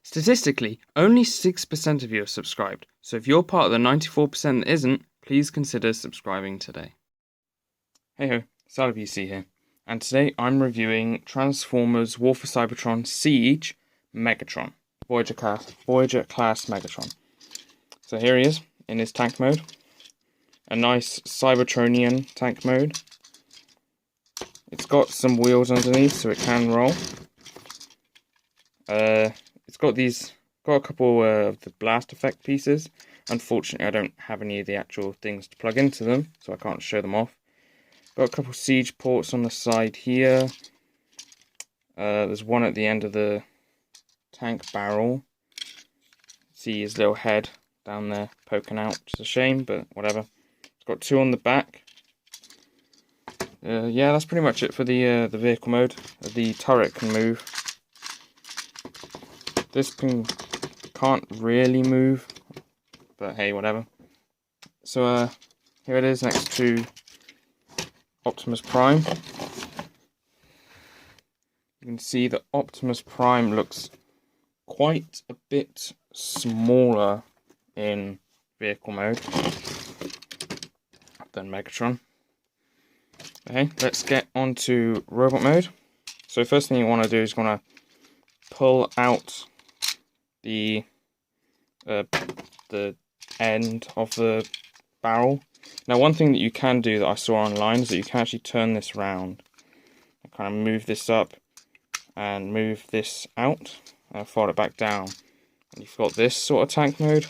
Statistically, only 6% of you are subscribed, so if you're part of the 94% that isn't, please consider subscribing today. Hey ho, WFC here, and today I'm reviewing Transformers War for Cybertron Siege Megatron, Voyager class Megatron. So here he is, in his tank mode, a nice Cybertronian tank mode. It's got some wheels underneath so it can roll. It's got a couple of the blast effect pieces. Unfortunately, I don't have any of the actual things to plug into them, so I can't show them off. Got a couple siege ports on the side here. There's one at the end of the tank barrel. See his little head down there poking out, which is a shame, but whatever. It's got two on the back. Yeah, that's pretty much it for the vehicle mode. The turret can move. This can't really move, but hey, whatever. So here it is next to Optimus Prime. You can see that Optimus Prime looks quite a bit smaller in vehicle mode than Megatron. Okay, let's get on to robot mode. So first thing you want to do is you want to pull out the end of the barrel. Now, one thing that you can do that I saw online is that you can actually turn this round and kind of move this up and move this out and fold it back down. And you've got this sort of tank mode.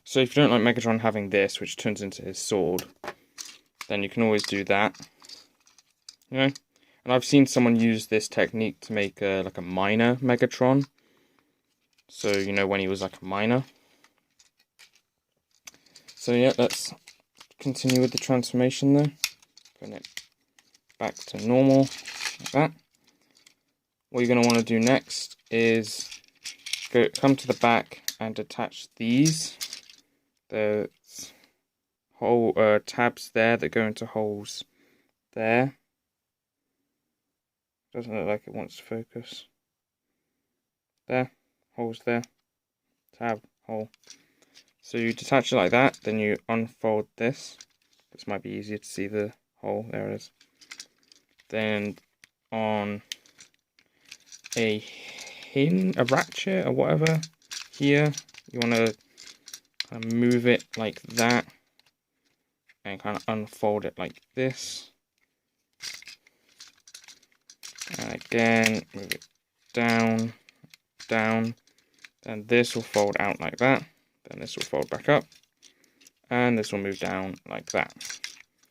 So if you don't like Megatron having this, which turns into his sword, then you can always do that. You know, and I've seen someone use this technique to make like a miner Megatron. So, you know, when he was like a miner. So yeah, let's continue with the transformation there. Putting it back to normal, like that. What you're going to want to do next is come to the back and attach these. The hole tabs there that go into holes there. Doesn't look like it wants to focus. There. Holes there, tab, hole. So you detach it like that, then you unfold this. This might be easier to see the hole, there it is. Then on a ratchet or whatever, here, you want to kind of move it like that, and kind of unfold it like this. And again, move it down, down. And this will fold out like that. Then this will fold back up. And this will move down like that.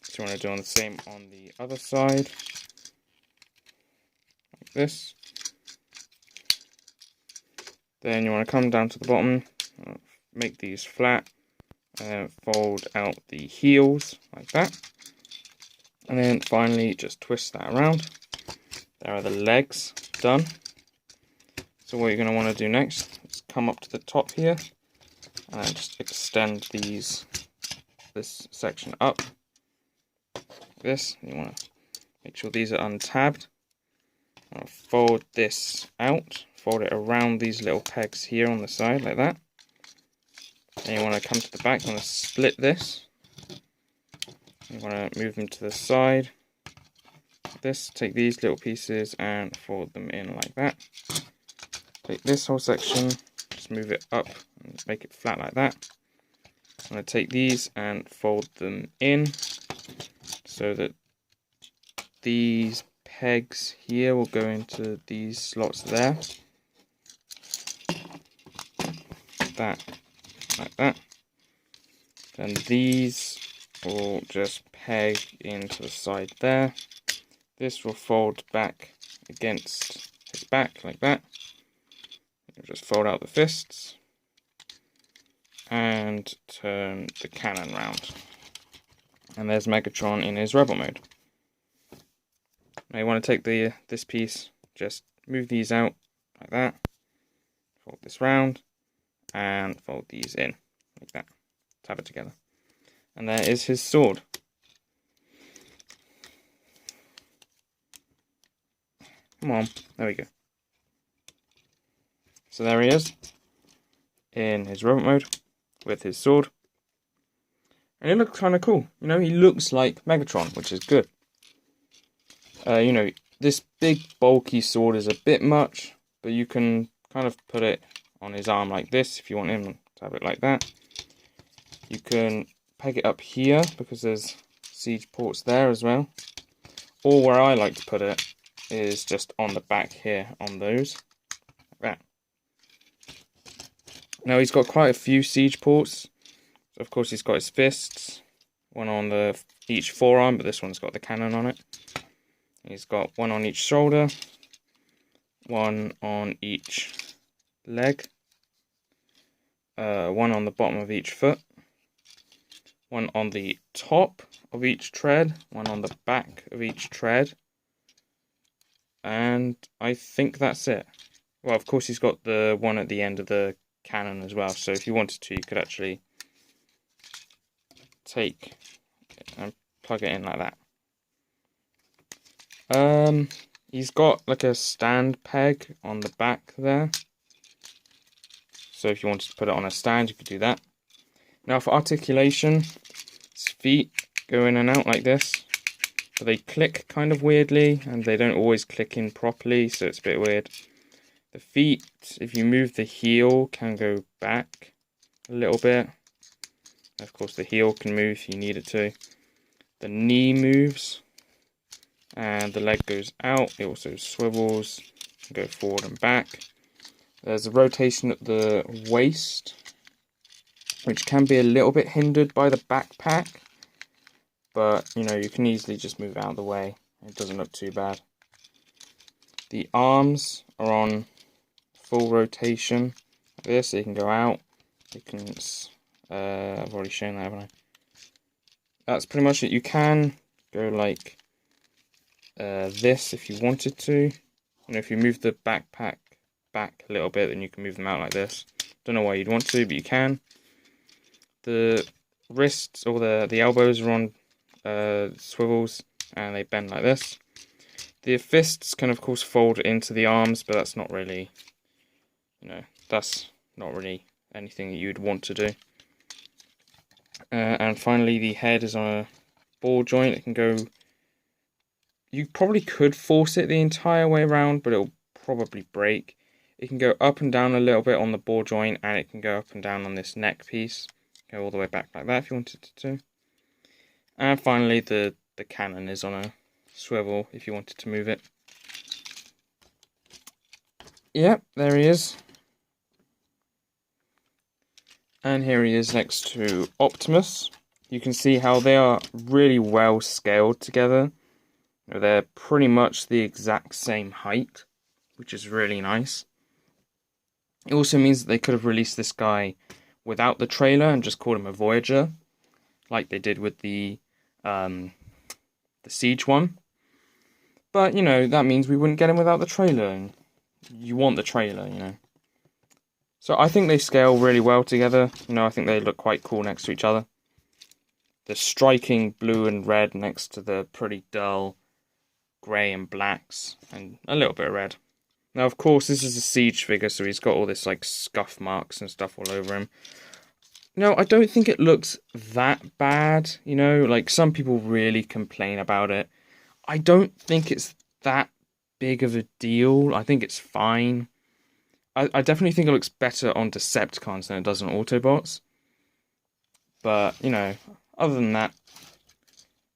So you want to do the same on the other side. Like this. Then you want to come down to the bottom. Make these flat. And fold out the heels like that. And then finally just twist that around. There are the legs done. So what you're going to want to do next is come up to the top here and then just extend this section up like this. You want to make sure these are untabbed. Fold this out, fold it around these little pegs here on the side like that. Then you want to come to the back, you want to split this. You want to move them to the side like this. Take these little pieces and fold them in like that. Take this whole section, just move it up and make it flat like that. I'm going to take these and fold them in so that these pegs here will go into these slots there. That, like that. Then these will just peg into the side there. This will fold back against his back like that. Just fold out the fists and turn the cannon round. And there's Megatron in his rebel mode. Now you want to take this piece, just move these out like that, fold this round, and fold these in like that. Tab it together. And there is his sword. Come on, there we go. So there he is in his robot mode with his sword. And he looks kind of cool. You know, he looks like Megatron, which is good. You know, this big bulky sword is a bit much, but you can kind of put it on his arm like this if you want him to have it like that. You can peg it up here because there's siege ports there as well. Or where I like to put it is just on the back here on those, like that. Now he's got quite a few siege ports. So of course he's got his fists, one on each forearm, but this one's got the cannon on it. He's got one on each shoulder, one on each leg, one on the bottom of each foot, one on the top of each tread, one on the back of each tread, and I think that's it. Well, of course he's got the one at the end of the cannon as well, so if you wanted to, you could actually take and plug it in like that. He's got like a stand peg on the back there, so if you wanted to put it on a stand, you could do that. Now for articulation, his feet go in and out like this, but they click kind of weirdly, and they don't always click in properly, so it's a bit weird. The feet, if you move the heel, can go back a little bit. Of course the heel can move if you need it to. The knee moves, and the leg goes out. It also swivels, and go forward and back. There's a rotation at the waist, which can be a little bit hindered by the backpack, but you know, you can easily just move out of the way. It doesn't look too bad. The arms are on full rotation like this, so you can go out. You can, I've already shown that, haven't I? That's pretty much it. You can go like this if you wanted to. You know, if you move the backpack back a little bit, then you can move them out like this. Don't know why you'd want to, but you can. The wrists or the elbows are on swivels, and they bend like this. The fists can of course fold into the arms, but that's not really, you know, that's not really anything that you'd want to do. And finally, the head is on a ball joint. It can go, you probably could force it the entire way around, but it'll probably break. It can go up and down a little bit on the ball joint, and it can go up and down on this neck piece. Go all the way back like that if you wanted to. And finally, the cannon is on a swivel if you wanted to move it. Yep, there he is. And here he is next to Optimus. You can see how they are really well scaled together. They're pretty much the exact same height, which is really nice. It also means that they could have released this guy without the trailer and just called him a Voyager, like they did with the Siege one. But, you know, that means we wouldn't get him without the trailer, and you want the trailer, you know. So I think they scale really well together. You know, I think they look quite cool next to each other. The striking blue and red next to the pretty dull grey and blacks, and a little bit of red. Now, of course, this is a Siege figure, so he's got all this, like, scuff marks and stuff all over him. No, I don't think it looks that bad, you know, like, some people really complain about it. I don't think it's that big of a deal. I think it's fine. I definitely think it looks better on Decepticons than it does on Autobots. But, you know, other than that,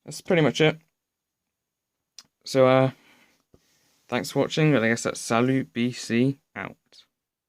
that's pretty much it. So, thanks for watching, and I guess that's Salut BC out.